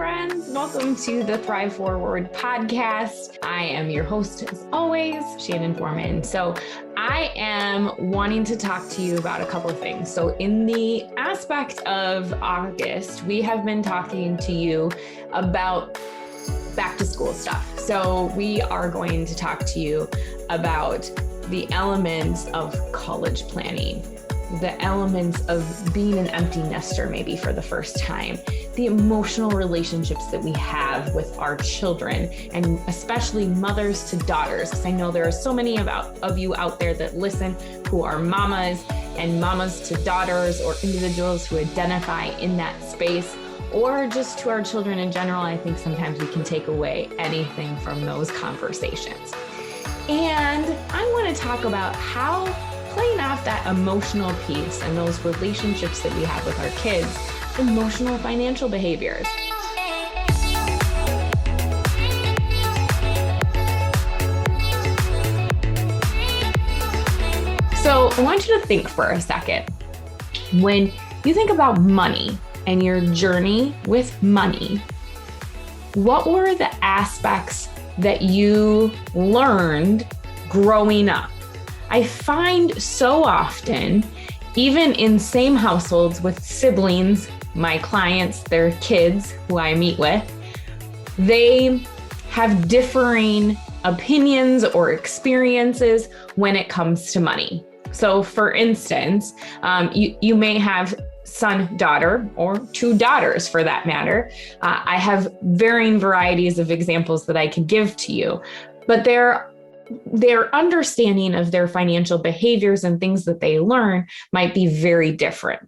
friends. Welcome to the Thrive Forward podcast. I am your host, as always, Shannon Foreman. So I am wanting to talk to you about a couple of things. So in the aspect of August, we have been talking to you about back to school stuff. So we are going to talk to you about the elements of college planning, the elements of being an empty nester maybe for the first time, the emotional relationships that we have with our children, and especially mothers to daughters, because I know there are so many of you out there that listen who are mamas and mamas to daughters, or individuals who identify in that space, or just to our children in general. I think sometimes we can take away anything from those conversations. And I want to talk about how playing off that emotional piece and those relationships that we have with our kids, emotional financial behaviors. So I want you to think for a second. When you think about money and your journey with money, what were the aspects that you learned growing up? I find so often, even in same households with siblings, my clients, their kids who I meet with, they have differing opinions or experiences when it comes to money. So for instance, you may have son, daughter, or two daughters for that matter. I have varying varieties of examples that I could give to you, but their understanding of their financial behaviors and things that they learn might be very different.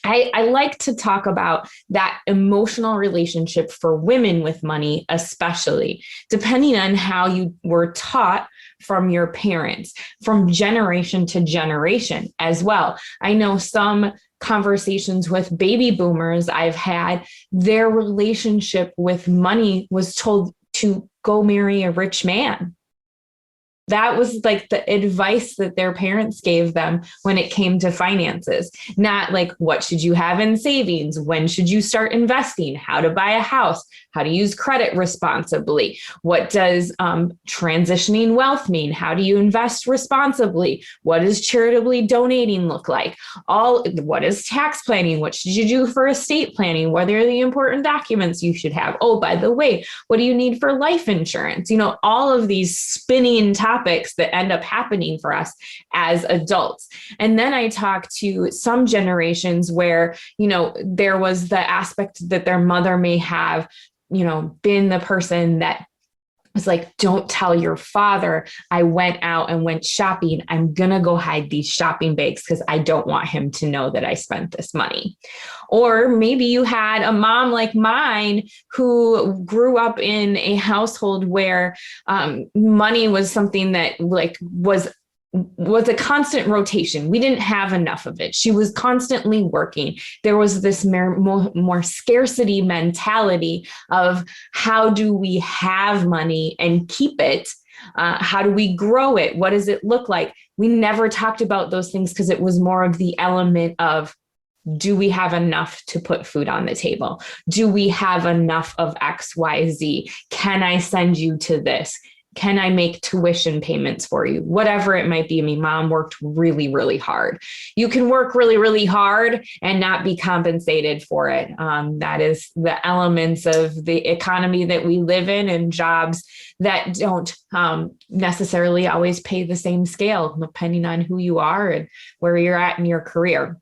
I like to talk about that emotional relationship for women with money, especially depending on how you were taught from your parents, from generation to generation as well. I know some conversations with baby boomers I've had, their relationship with money was told to go marry a rich man. That was like the advice that their parents gave them when it came to finances. Not like, what should you have in savings? When should you start investing? How to buy a house? How to use credit responsibly? What does transitioning wealth mean? How do you invest responsibly? What does charitably donating look like? What is tax planning? What should you do for estate planning? What are the important documents you should have? Oh, by the way, what do you need for life insurance? You know, all of these spinning topics that end up happening for us as adults. And then I talk to some generations where, you know, there was the aspect that their mother may have, you know, been the person that was like, don't tell your father I went out and went shopping. I'm going to go hide these shopping bags because I don't want him to know that I spent this money. Or maybe you had a mom like mine who grew up in a household where money was something that was a constant rotation. We didn't have enough of it. She was constantly working. There was this more scarcity mentality of how do we have money and keep it? How do we grow it? What does it look like? We never talked about those things because it was more of the element of, do we have enough to put food on the table? Do we have enough of X, Y, Z? Can I send you to this? Can I make tuition payments for you? Whatever it might be. I mean, mom worked really, really hard. You can work really, really hard and not be compensated for it. That is the elements of the economy that we live in, and jobs that don't necessarily always pay the same scale, depending on who you are and where you're at in your career.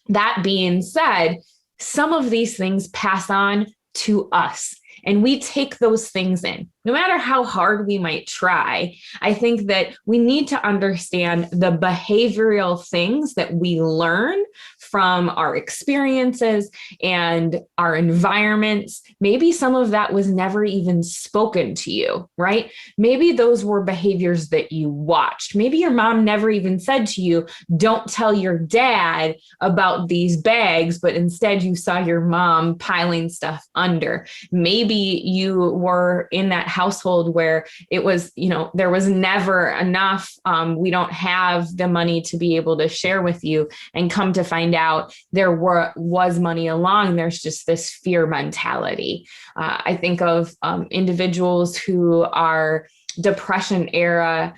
That being said, some of these things pass on to us, and we take those things in. No matter how hard we might try, I think that we need to understand the behavioral things that we learn from our experiences and our environments. Maybe some of that was never even spoken to you, right? Maybe those were behaviors that you watched. Maybe your mom never even said to you, don't tell your dad about these bags, but instead you saw your mom piling stuff under. Maybe you were in that household where it was, there was never enough. We don't have the money to be able to share with you, and come to find out there was money along, there's just this fear mentality. I think of individuals who are Depression era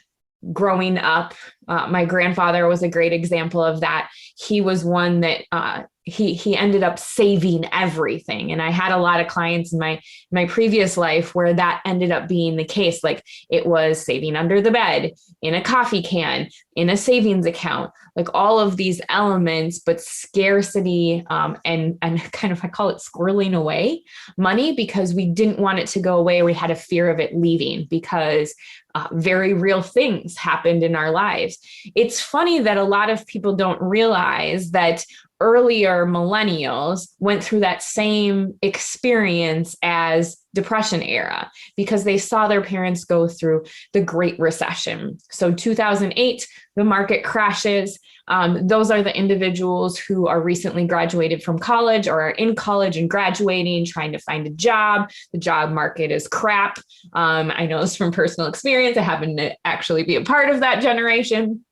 growing up. My grandfather was a great example of that. He was one that he ended up saving everything. And I had a lot of clients in my previous life where that ended up being the case. Like it was saving under the bed, in a coffee can, in a savings account, like all of these elements, but scarcity and kind of, I call it squirreling away money because we didn't want it to go away. We had a fear of it leaving because very real things happened in our lives. It's funny that a lot of people don't realize that earlier millennials went through that same experience as Depression era because they saw their parents go through the Great Recession. So 2008, the market crashes. Those are the individuals who are recently graduated from college or are in college and graduating, trying to find a job. The job market is crap. I know this from personal experience. I happen to actually be a part of that generation.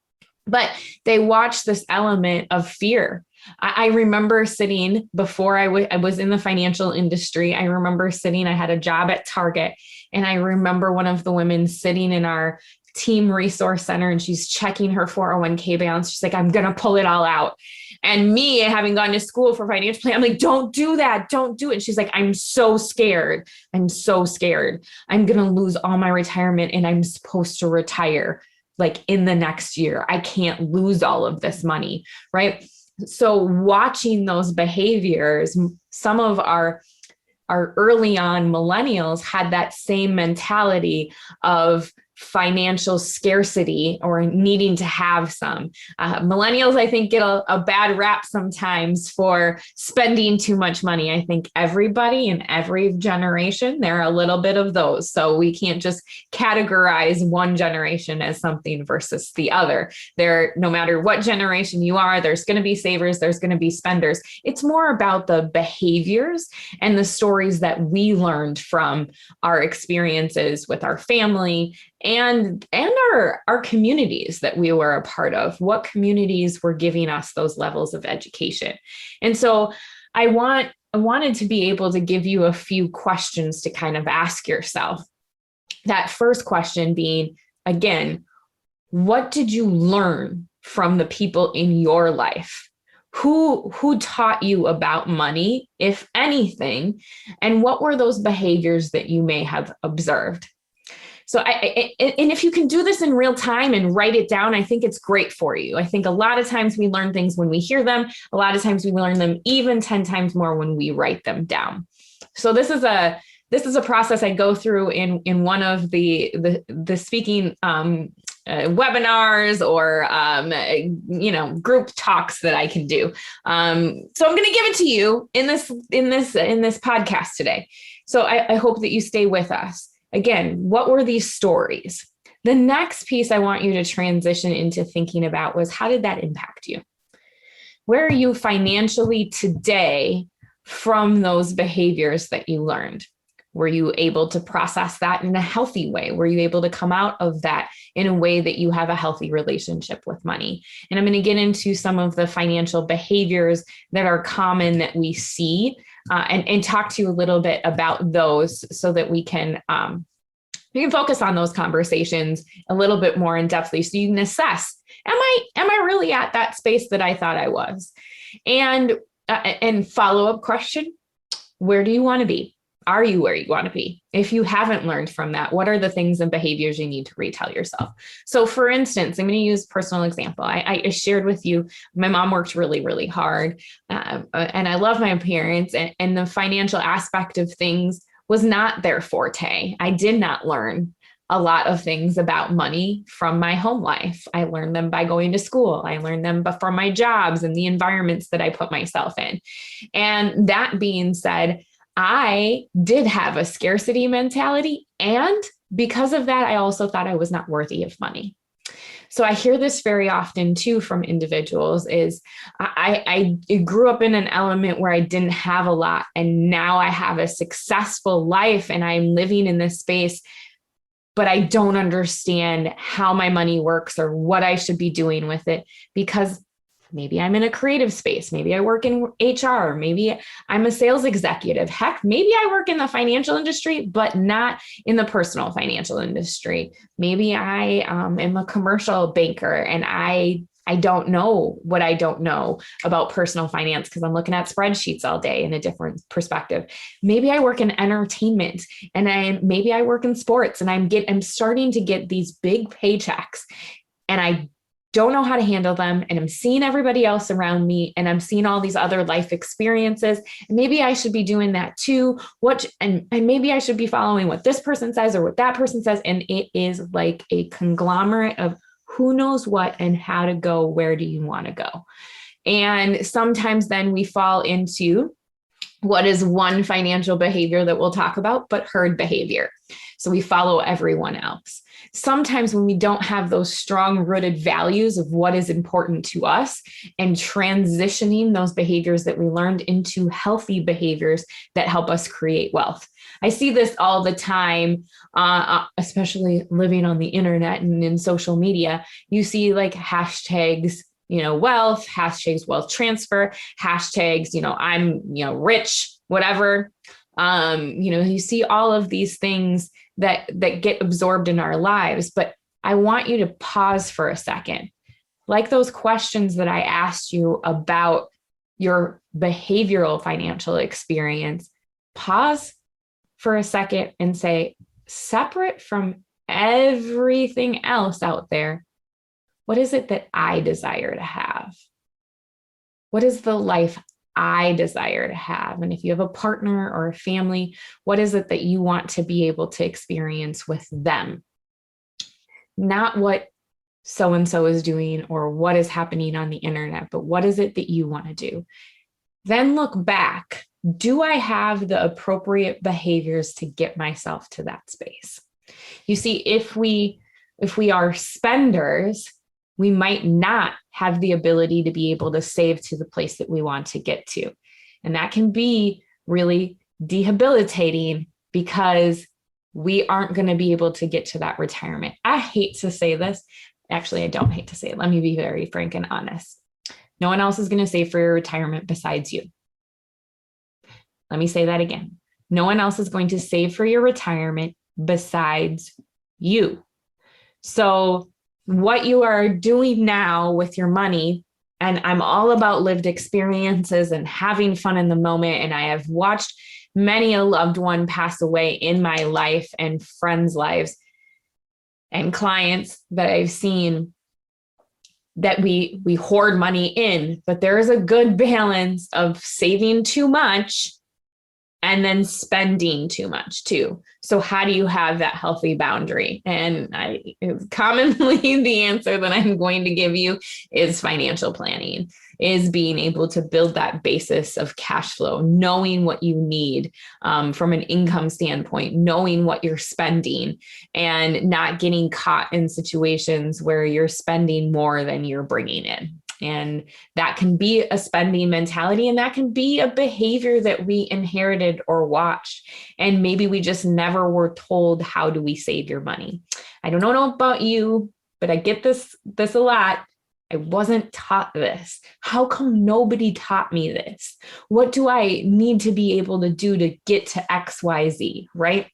But they watched this element of fear. I remember sitting before I was in the financial industry. I remember sitting, I had a job at Target, and I remember one of the women sitting in our team resource center and she's checking her 401k balance. She's like, I'm going to pull it all out. And me, having gone to school for financial planning, I'm like, don't do that. Don't do it. And she's like, I'm so scared. I'm so scared. I'm going to lose all my retirement and I'm supposed to retire like in the next year. I can't lose all of this money, right? So watching those behaviors, some of our early on millennials had that same mentality of financial scarcity or needing to have some. Millennials, I think, get a bad rap sometimes for spending too much money. I think everybody in every generation, there are a little bit of those. So we can't just categorize one generation as something versus the other. No matter what generation you are, there's going to be savers, there's going to be spenders. It's more about the behaviors and the stories that we learned from our experiences with our family and our communities that we were a part of, what communities were giving us those levels of education. And so I wanted to be able to give you a few questions to kind of ask yourself. That first question being, again, what did you learn from the people in your life? Who taught you about money, if anything, and what were those behaviors that you may have observed? So and if you can do this in real time and write it down, I think it's great for you. I think a lot of times we learn things when we hear them. A lot of times we learn them even 10 times more when we write them down. So this is a process I go through in one of the speaking webinars or group talks that I can do. So I'm going to give it to you in this podcast today. So I hope that you stay with us. Again, what were these stories? The next piece I want you to transition into thinking about was, how did that impact you? Where are you financially today from those behaviors that you learned? Were you able to process that in a healthy way? Were you able to come out of that in a way that you have a healthy relationship with money? And I'm going to get into some of the financial behaviors that are common that we see and talk to you a little bit about those so that we can focus on those conversations a little bit more in depthly so you can assess, am I really at that space that I thought I was? And follow-up question, where do you want to be? Are you where you want to be? If you haven't learned from that, what are the things and behaviors you need to retell yourself? So for instance, I'm going to use personal example. I shared with you, my mom worked really, really hard. And I love my parents, and the financial aspect of things was not their forte. I did not learn a lot of things about money from my home life. I learned them by going to school. I learned them from my jobs and the environments that I put myself in. And that being said, I did have a scarcity mentality. And because of that, I also thought I was not worthy of money. So I hear this very often too from individuals is I grew up in an element where I didn't have a lot. And now I have a successful life and I'm living in this space, but I don't understand how my money works or what I should be doing with it because Maybe I'm in a creative space. Maybe I work in HR. Maybe I'm a sales executive. Heck, maybe I work in the financial industry, but not in the personal financial industry. Maybe I am a commercial banker and I don't know what I don't know about personal finance because I'm looking at spreadsheets all day in a different perspective. Maybe I work in entertainment and maybe I work in sports and I'm starting to get these big paychecks and I don't know how to handle them. And I'm seeing everybody else around me and I'm seeing all these other life experiences. And maybe I should be doing that too. And maybe I should be following what this person says or what that person says. And it is like a conglomerate of who knows what and how to go. Where do you want to go? And sometimes then we fall into what is one financial behavior that we'll talk about, but herd behavior. So we follow everyone else. Sometimes when we don't have those strong rooted values of what is important to us and transitioning those behaviors that we learned into healthy behaviors that help us create wealth. I see this all the time, especially living on the internet and in social media. You see like hashtags, wealth, hashtags wealth transfer, hashtags, I'm, rich, whatever. You see all of these things that get absorbed in our lives, but I want you to pause for a second. Like those questions that I asked you about your behavioral financial experience, pause for a second and say, separate from everything else out there, what is it that I desire to have? What is the life I desire to have? And if you have a partner or a family, what is it that you want to be able to experience with them? Not what so-and-so is doing or what is happening on the internet, but what is it that you want to do? Then look back. Do I have the appropriate behaviors to get myself to that space? You see, if we are spenders, we might not have the ability to be able to save to the place that we want to get to. And that can be really debilitating because we aren't going to be able to get to that retirement. I hate to say this. Actually, I don't hate to say it. Let me be very frank and honest. No one else is going to save for your retirement besides you. Let me say that again. No one else is going to save for your retirement besides you. So what you are doing now with your money, and I'm all about lived experiences and having fun in the moment. And I have watched many a loved one pass away in my life and friends' lives and clients that I've seen that we hoard money in, but there is a good balance of saving too much and then spending too much too. So how do you have that healthy boundary? And commonly the answer that I'm going to give you is financial planning, is being able to build that basis of cash flow, knowing what you need from an income standpoint, knowing what you're spending and not getting caught in situations where you're spending more than you're bringing in. And that can be a spending mentality, and that can be a behavior that we inherited or watched. And maybe we just never were told, how do we save your money? I don't know about you, but I get this a lot. I wasn't taught this. How come nobody taught me this? What do I need to be able to do to get to X, Y, Z, right?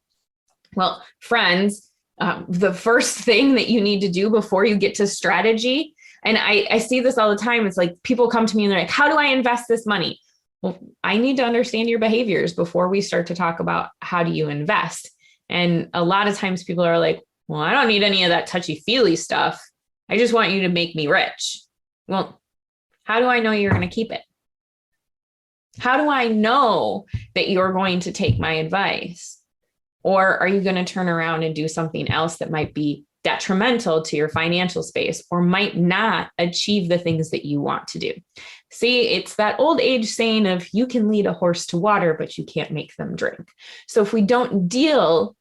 Well, friends, the first thing that you need to do before you get to strategy, and I see this all the time. It's like people come to me and they're like, how do I invest this money? Well, I need to understand your behaviors before we start to talk about how do you invest. And a lot of times people are like, well, I don't need any of that touchy-feely stuff. I just want you to make me rich. Well, how do I know you're going to keep it? How do I know that you're going to take my advice? Or are you going to turn around and do something else that might be detrimental to your financial space or might not achieve the things that you want to do? See, it's that old age saying of you can lead a horse to water, but you can't make them drink. So if we don't deal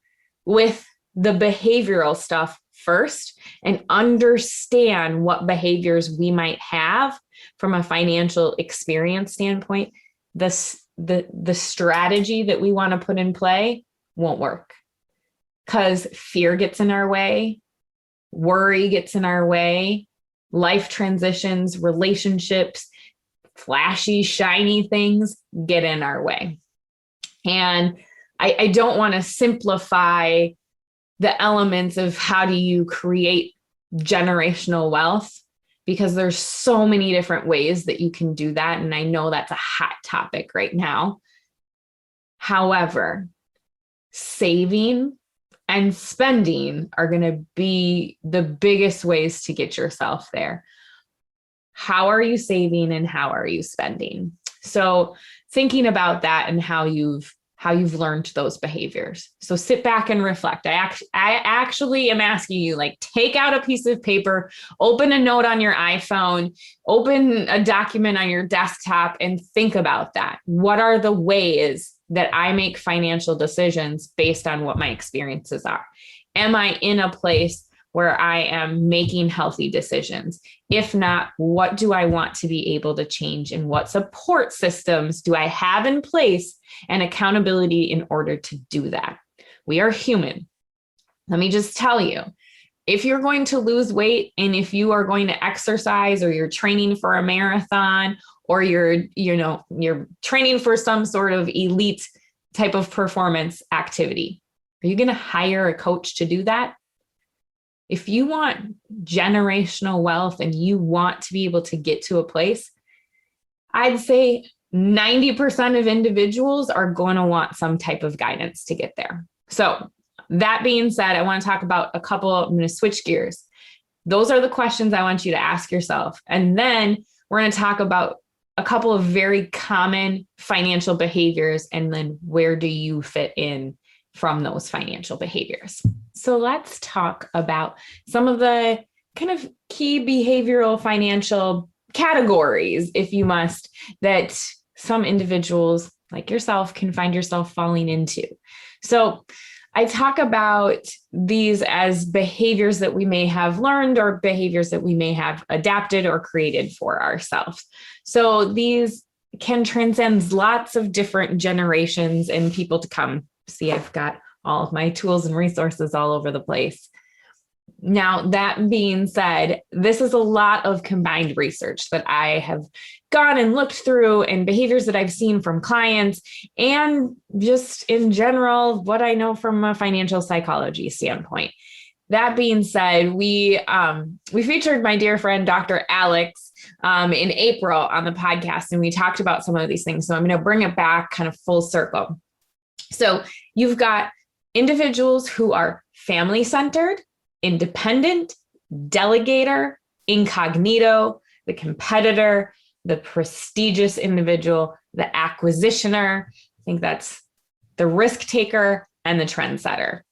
with the behavioral stuff first and understand what behaviors we might have from a financial experience standpoint, the strategy that we want to put in play won't work because fear gets in our way. Worry gets in our way. life transitions, relationships, flashy, shiny things get in our way. And I don't want to simplify the elements of how do you create generational wealth, because there's so many different ways that you can do that. And I know that's a hot topic right now. However, saving and spending are going to be the biggest ways to get yourself there. How are you saving and how are you spending? So thinking about that and how you've learned those behaviors. So sit back and reflect. I actually am asking you, like, take out a piece of paper, open a note on your iPhone, open a document on your desktop, and think about that. What are the ways that I make financial decisions based on what my experiences are? Am I in a place where I am making healthy decisions? If not, what do I want to be able to change, and what support systems do I have in place and accountability in order to do that? We are human. Let me just tell you, if you're going to lose weight and if you are going to exercise, or you're training for a marathon, or you're training for some sort of elite type of performance activity, are you going to hire a coach to do that? If you want generational wealth and you want to be able to get to a place, I'd say 90% of individuals are going to want some type of guidance to get there. So that being said, I want to talk about I'm going to switch gears. Those are the questions I want you to ask yourself. And then we're going to talk about a couple of very common financial behaviors, and then where do you fit in from those financial behaviors. So let's talk about some of the kind of key behavioral financial categories, if you must, that some individuals like yourself can find yourself falling into. So I talk about these as behaviors that we may have learned, or behaviors that we may have adapted or created for ourselves. So these can transcend lots of different generations and people to come. See, I've got all of my tools and resources all over the place. Now, that being said, this is a lot of combined research that I have gone and looked through, and behaviors that I've seen from clients, and just in general, what I know from a financial psychology standpoint. That being said, we featured my dear friend, Dr. Alex, in April on the podcast, and we talked about some of these things. So I'm going to bring it back kind of full circle. So you've got individuals who are family-centered, independent, delegator, incognito, the competitor, the prestigious individual, the acquisitioner. I think that's the risk taker, and the trendsetter.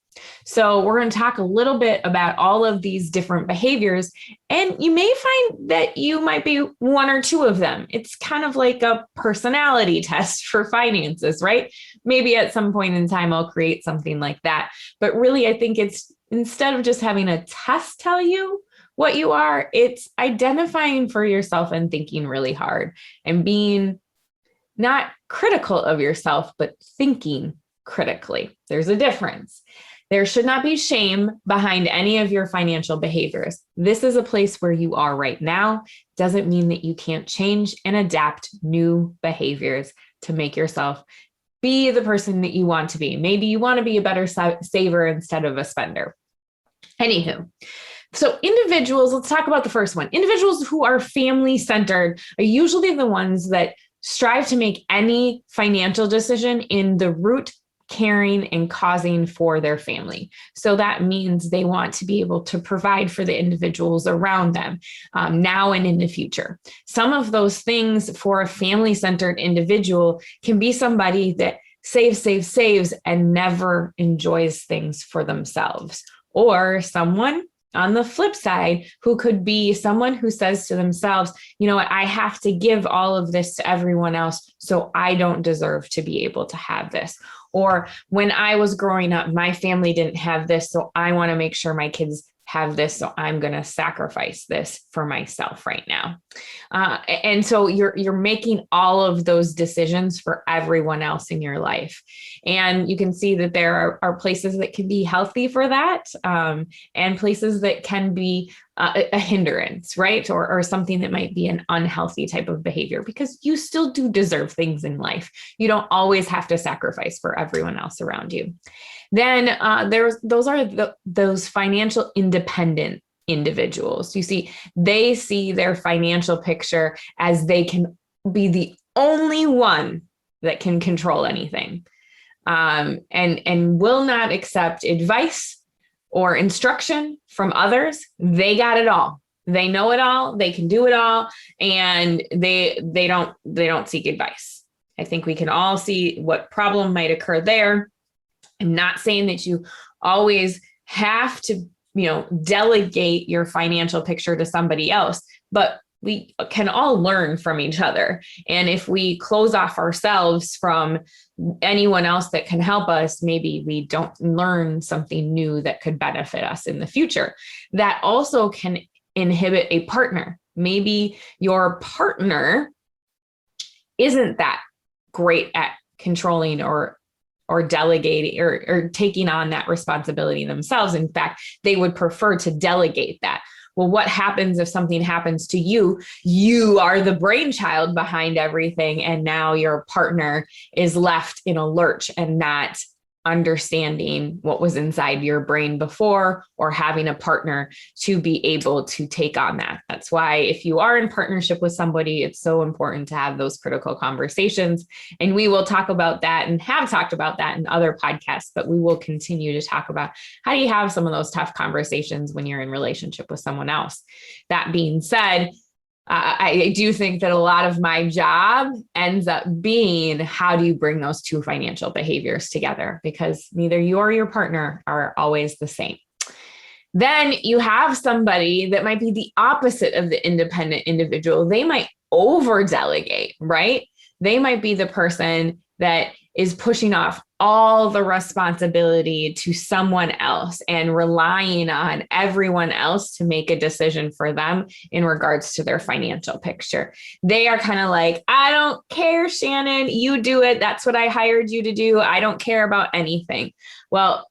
So we're going to talk a little bit about all of these different behaviors, and you may find that you might be one or two of them. It's kind of like a personality test for finances, right? Maybe at some point in time, I'll create something like that. But really, I think it's, instead of just having a test tell you what you are, it's identifying for yourself and thinking really hard and being not critical of yourself, but thinking critically. There's a difference. There should not be shame behind any of your financial behaviors. This is a place where you are right now. Doesn't mean that you can't change and adapt new behaviors to make yourself be the person that you want to be. Maybe you want to be a better saver instead of a spender. Anywho, so individuals, let's talk about the first one. Individuals who are family-centered are usually the ones that strive to make any financial decision in the root caring and causing for their family. So that means they want to be able to provide for the individuals around them now and in the future. Some of those things for a family-centered individual can be somebody that saves, and never enjoys things for themselves. Or someone on the flip side who could be someone who says to themselves, you know what, I have to give all of this to everyone else, so I don't deserve to be able to have this. Or when I was growing up, my family didn't have this, so I want to make sure my kids have this, so I'm going to sacrifice this for myself right now. And so you're making all of those decisions for everyone else in your life. And you can see that there are places that can be healthy for that, and places that can be a hindrance, right? Or something that might be an unhealthy type of behavior, because you still do deserve things in life. You don't always have to sacrifice for everyone else around you. Then those financial independent individuals. You see, they see their financial picture as they can be the only one that can control anything, and will not accept advice or instruction from others. They got it all. They know it all. They can do it all, and they don't seek advice. I think we can all see what problem might occur there. I'm not saying that you always have to, delegate your financial picture to somebody else, but we can all learn from each other. And if we close off ourselves from anyone else that can help us, maybe we don't learn something new that could benefit us in the future. That also can inhibit a partner. Maybe your partner isn't that great at controlling or delegating or taking on that responsibility themselves. In fact, they would prefer to delegate that. Well, what happens if something happens to you? You are the brainchild behind everything, and now your partner is left in a lurch and not understanding what was inside your brain before, or having a partner to be able to take on that. That's why if you are in partnership with somebody, it's so important to have those critical conversations. And we will talk about that and have talked about that in other podcasts, but we will continue to talk about how do you have some of those tough conversations when you're in relationship with someone else. That being said, I do think that a lot of my job ends up being, how do you bring those two financial behaviors together? Because neither you or your partner are always the same. Then you have somebody that might be the opposite of the independent individual. They might over delegate, right? They might be the person that is pushing off all the responsibility to someone else and relying on everyone else to make a decision for them in regards to their financial picture. They are kind of like, I don't care, Shannon, you do it. That's what I hired you to do. I don't care about anything. Well,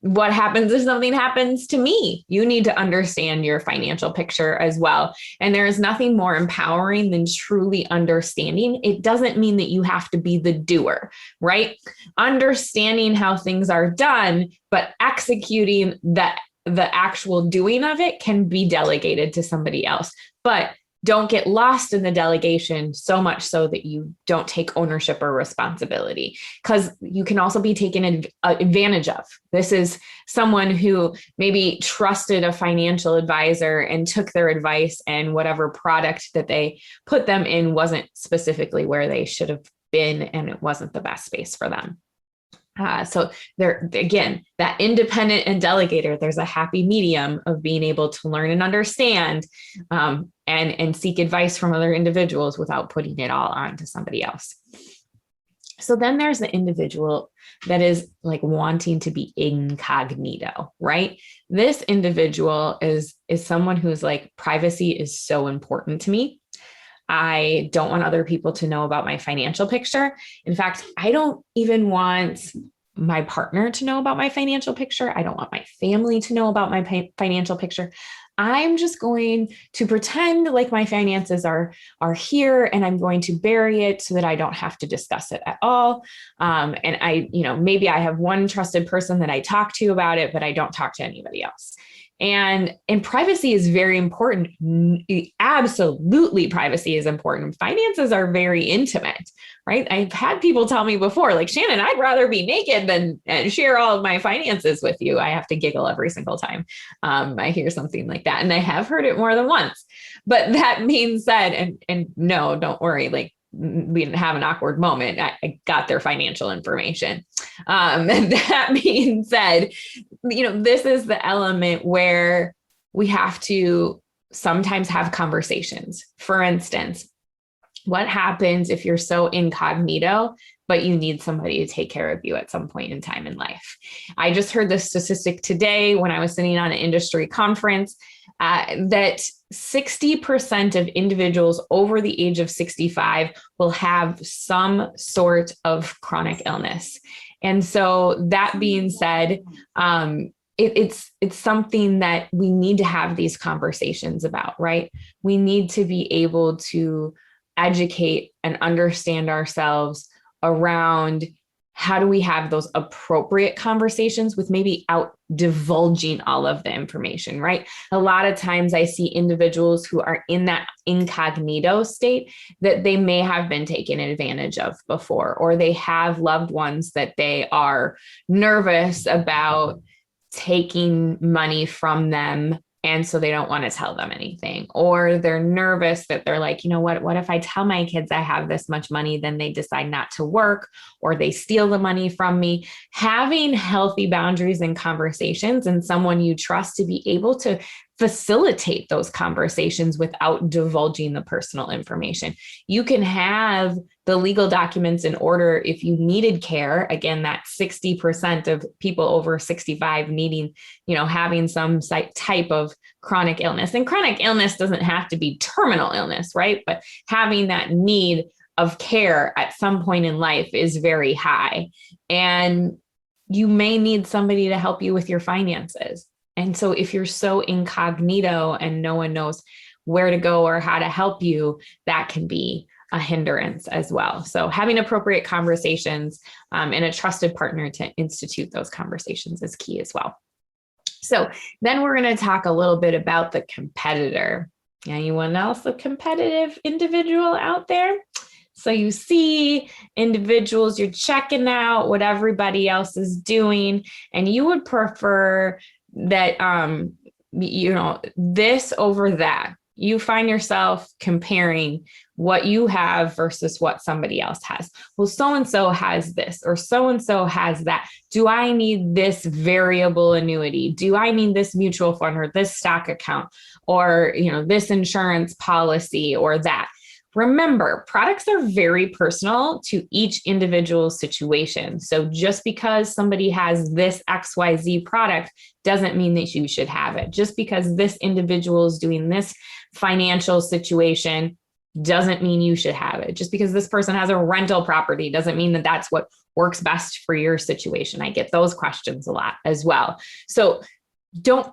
what happens if something happens to me? You need to understand your financial picture as well. And there is nothing more empowering than truly understanding. It doesn't mean that you have to be the doer, right? Understanding how things are done, but executing the actual doing of it can be delegated to somebody else. But don't get lost in the delegation so much so that you don't take ownership or responsibility, because you can also be taken advantage of. This is someone who maybe trusted a financial advisor and took their advice, and whatever product that they put them in wasn't specifically where they should have been, and it wasn't the best space for them. So there, again, that independent and delegator, there's a happy medium of being able to learn and understand, and seek advice from other individuals without putting it all onto somebody else. So then there's the individual that is like wanting to be incognito, right? This individual is someone who's like, privacy is so important to me. I don't want other people to know about my financial picture. In fact, I don't even want my partner to know about my financial picture. I don't want my family to know about my financial picture. I'm just going to pretend like my finances are here, and I'm going to bury it so that I don't have to discuss it at all. And I, maybe I have one trusted person that I talk to about it, but I don't talk to anybody else. And privacy is very important. Absolutely, privacy is important. Finances are very intimate, right? I've had people tell me before, like, Shannon, I'd rather be naked than share all of my finances with you. I have to giggle every single time I hear something like that. And I have heard it more than once. But that being said, and no, don't worry, like, we didn't have an awkward moment. I got their financial information. And that being said, this is the element where we have to sometimes have conversations. For instance, what happens if you're so incognito, but you need somebody to take care of you at some point in time in life? I just heard this statistic today when I was sitting on an industry conference, that 60% of individuals over the age of 65 will have some sort of chronic illness. And so that being said, it's something that we need to have these conversations about, right? We need to be able to educate and understand ourselves around how do we have those appropriate conversations with maybe out divulging all of the information, right? A lot of times I see individuals who are in that incognito state that they may have been taken advantage of before, or they have loved ones that they are nervous about taking money from them. And so they don't want to tell them anything, or they're nervous that they're like, what if I tell my kids I have this much money, then they decide not to work or they steal the money from me. Having healthy boundaries and conversations and someone you trust to be able to facilitate those conversations without divulging the personal information. You can have the legal documents in order if you needed care. Again, that 60% of people over 65 needing, having some type of chronic illness. And chronic illness doesn't have to be terminal illness, right? But having that need of care at some point in life is very high. And you may need somebody to help you with your finances. And so if you're so incognito and no one knows where to go or how to help you, that can be a hindrance as well. So having appropriate conversations and a trusted partner to institute those conversations is key as well. So then we're going to talk a little bit about the competitor. Anyone else a competitive individual out there? So you see individuals, you're checking out what everybody else is doing, and you would prefer that, this over that. You find yourself comparing what you have versus what somebody else has. Well, so-and-so has this, or so-and-so has that. Do I need this variable annuity? Do I need this mutual fund or this stock account or, this insurance policy or that? Remember, products are very personal to each individual situation. So just because somebody has this XYZ product doesn't mean that you should have it. Just because this individual is doing this financial situation doesn't mean you should have it. Just because this person has a rental property doesn't mean that that's what works best for your situation. I get those questions a lot as well. So don't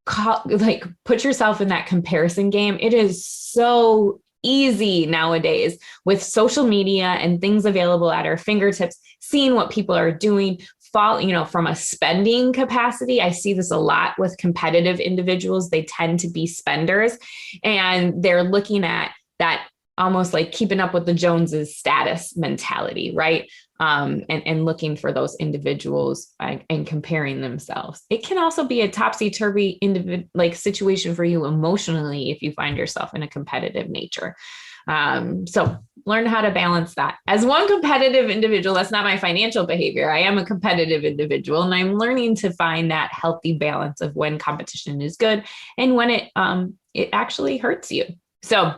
put yourself in that comparison game. It is so easy nowadays with social media and things available at our fingertips, seeing what people are doing, from a spending capacity. I see this a lot with competitive individuals. They tend to be spenders and they're looking at that almost like keeping up with the Joneses status mentality, right? And looking for those individuals and comparing themselves. It can also be a topsy-turvy situation for you emotionally if you find yourself in a competitive nature. So learn how to balance that. As one competitive individual, that's not my financial behavior. I am a competitive individual, and I'm learning to find that healthy balance of when competition is good and when it actually hurts you. So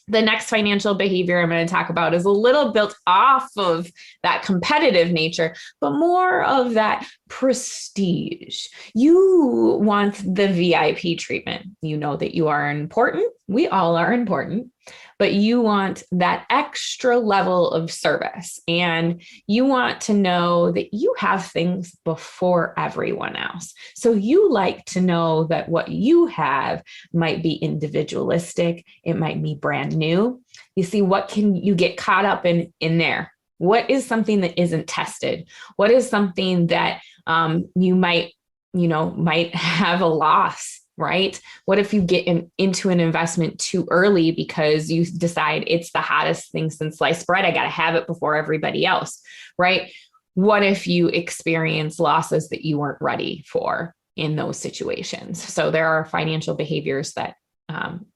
the next financial behavior I'm going to talk about is a little built off of that competitive nature, but more of that prestige. You want the VIP treatment. You know that you are important. We all are important, but you want that extra level of service. And you want to know that you have things before everyone else. So you like to know that what you have might be individualistic. It might be brand new. You see, what can you get caught up in there? What is something that isn't tested? What is something that you might have a loss, right? What if you get into an investment too early because you decide it's the hottest thing since sliced bread? I got to have it before everybody else, right? What if you experience losses that you weren't ready for in those situations? So there are financial behaviors that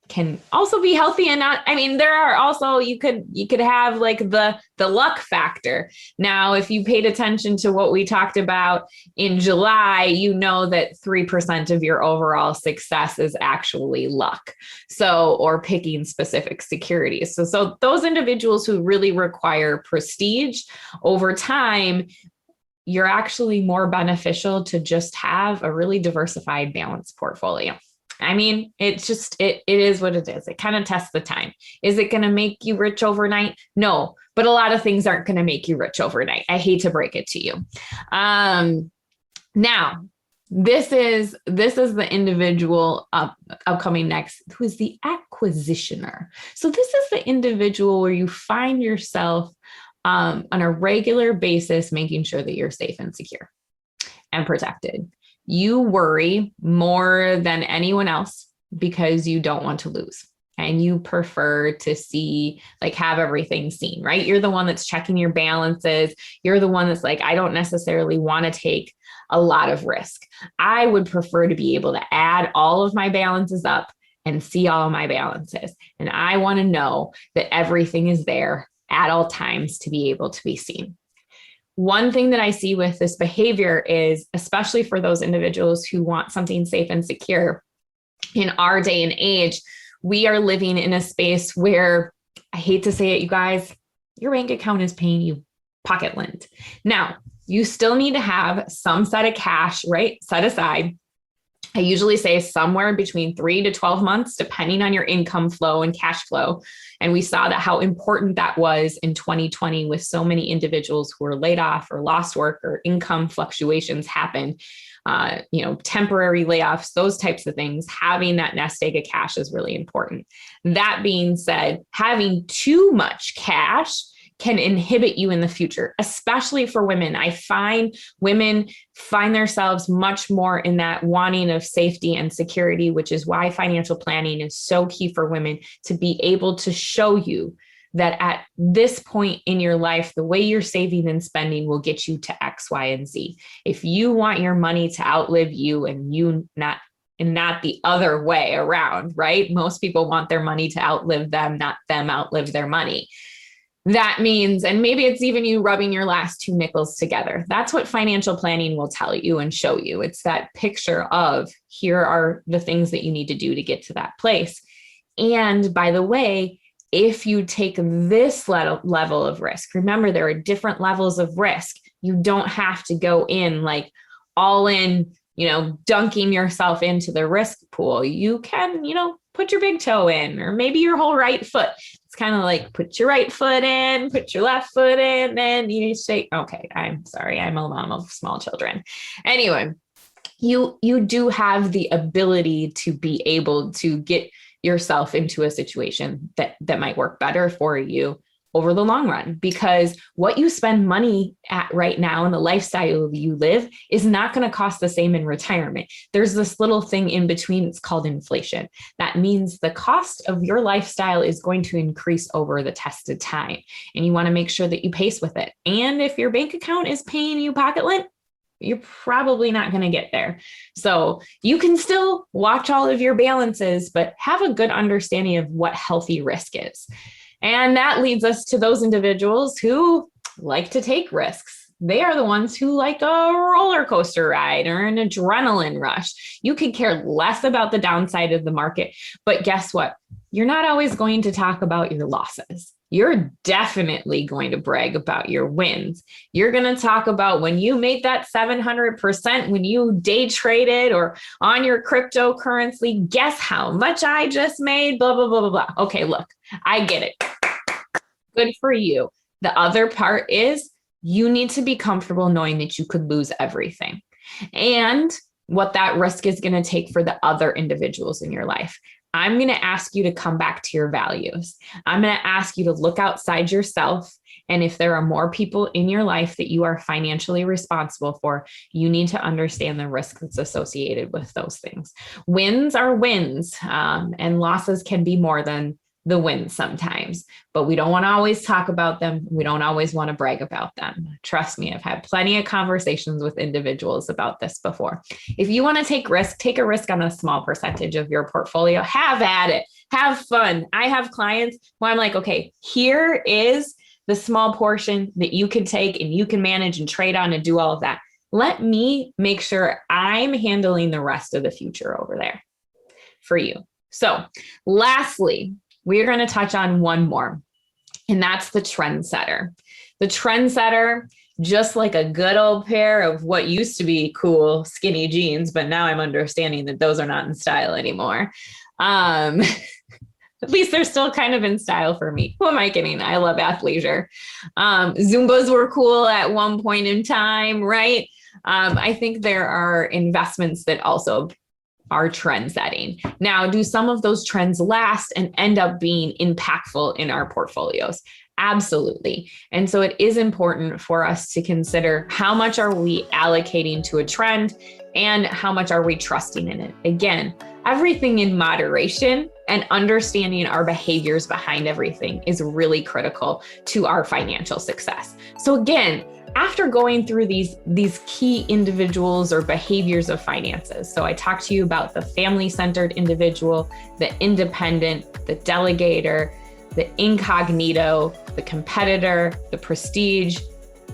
can also be healthy and not, there are also, you could have like the luck factor. Now, if you paid attention to what we talked about in July, you know that 3% of your overall success is actually luck. So, or picking specific securities. So those individuals who really require prestige over time, you're actually more beneficial to just have a really diversified, balanced portfolio. It is what it is. It kind of tests the time. Is it going to make you rich overnight? No, but a lot of things aren't going to make you rich overnight. I hate to break it to you. Now, This is the individual upcoming next, who is the acquisitioner. So this is the individual where you find yourself on a regular basis, making sure that you're safe and secure and protected. You worry more than anyone else because you don't want to lose. And you prefer to see, like, have everything seen, right? You're the one that's checking your balances. You're the one that's like, I don't necessarily want to take a lot of risk. I would prefer to be able to add all of my balances up and see all of my balances. And I want to know that everything is there at all times to be able to be seen. One thing that I see with this behavior is, especially for those individuals who want something safe and secure, in our day and age, we are living in a space where, I hate to say it, you guys, your bank account is paying you pocket lint. Now, you still need to have some set of cash, right, set aside. I usually say somewhere between 3 to 12 months, depending on your income flow and cash flow. And we saw that how important that was in 2020 with so many individuals who were laid off or lost work or income fluctuations happened. Temporary layoffs, those types of things. Having that nest egg of cash is really important. That being said, having too much cash can inhibit you in the future, especially for women. I find women find themselves much more in that wanting of safety and security, which is why financial planning is so key for women, to be able to show you that at this point in your life, the way you're saving and spending will get you to X, Y, and Z. If you want your money to outlive you and not the other way around, right? Most people want their money to outlive them, not them outlive their money. That means, and maybe it's even you rubbing your last two nickels together. That's what financial planning will tell you and show you. It's that picture of, here are the things that you need to do to get to that place. And by the way, if you take this level of risk, remember there are different levels of risk. You don't have to go in like all in, dunking yourself into the risk pool. You can, put your big toe in, or maybe your whole right foot. It's kind of like put your right foot in, put your left foot in, and you say, okay, I'm sorry, I'm a mom of small children. Anyway, you do have the ability to be able to get yourself into a situation that might work better for you over the long run, because what you spend money at right now and the lifestyle you live is not going to cost the same in retirement. There's this little thing in between. It's called inflation. That means the cost of your lifestyle is going to increase over the test of time. And you want to make sure that you pace with it. And if your bank account is paying you pocket lint, you're probably not going to get there. So you can still watch all of your balances, but have a good understanding of what healthy risk is. And that leads us to those individuals who like to take risks. They are the ones who like a roller coaster ride or an adrenaline rush. You could care less about the downside of the market, but guess what? You're not always going to talk about your losses. You're definitely going to brag about your wins. You're going to talk about when you made that 700%, when you day traded or on your cryptocurrency, guess how much I just made, blah, blah, blah, blah, blah. Okay, look, I get it. Good for you. The other part is you need to be comfortable knowing that you could lose everything and what that risk is going to take for the other individuals in your life. I'm going to ask you to come back to your values. I'm going to ask you to look outside yourself. And if there are more people in your life that you are financially responsible for, you need to understand the risk that's associated with those things. Wins are wins, and losses can be more than the wins sometimes, but we don't want to always talk about them. We don't always want to brag about them. Trust me, I've had plenty of conversations with individuals about this before. If you want to take a risk on a small percentage of your portfolio, have at it, have fun. I have clients who I'm like, okay, here is the small portion that you can take and you can manage and trade on and do all of that. Let me make sure I'm handling the rest of the future over there for you. So lastly, we're going to touch on one more, and that's the trendsetter. The trendsetter, just like a good old pair of what used to be cool skinny jeans, but now I'm understanding that those are not in style anymore. At least they're still kind of in style for me. Who am I kidding? I love athleisure. Zumbas were cool at one point in time, right? I think there are investments that also are trend setting. Now, do some of those trends last and end up being impactful in our portfolios? Absolutely. And so it is important for us to consider how much are we allocating to a trend and how much are we trusting in it. Again, everything in moderation and understanding our behaviors behind everything is really critical to our financial success. So again, after going through these key individuals or behaviors of finances, so I talked to you about the family-centered individual, the independent, the delegator, the incognito, the competitor, the prestige,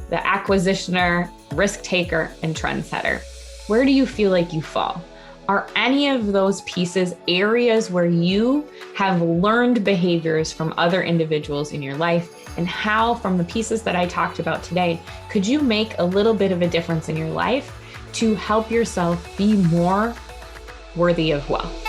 the acquisitioner, risk taker, and trendsetter. Where do you feel like you fall? Are any of those pieces areas where you have learned behaviors from other individuals in your life? And how, from the pieces that I talked about today, could you make a little bit of a difference in your life to help yourself be more worthy of wealth?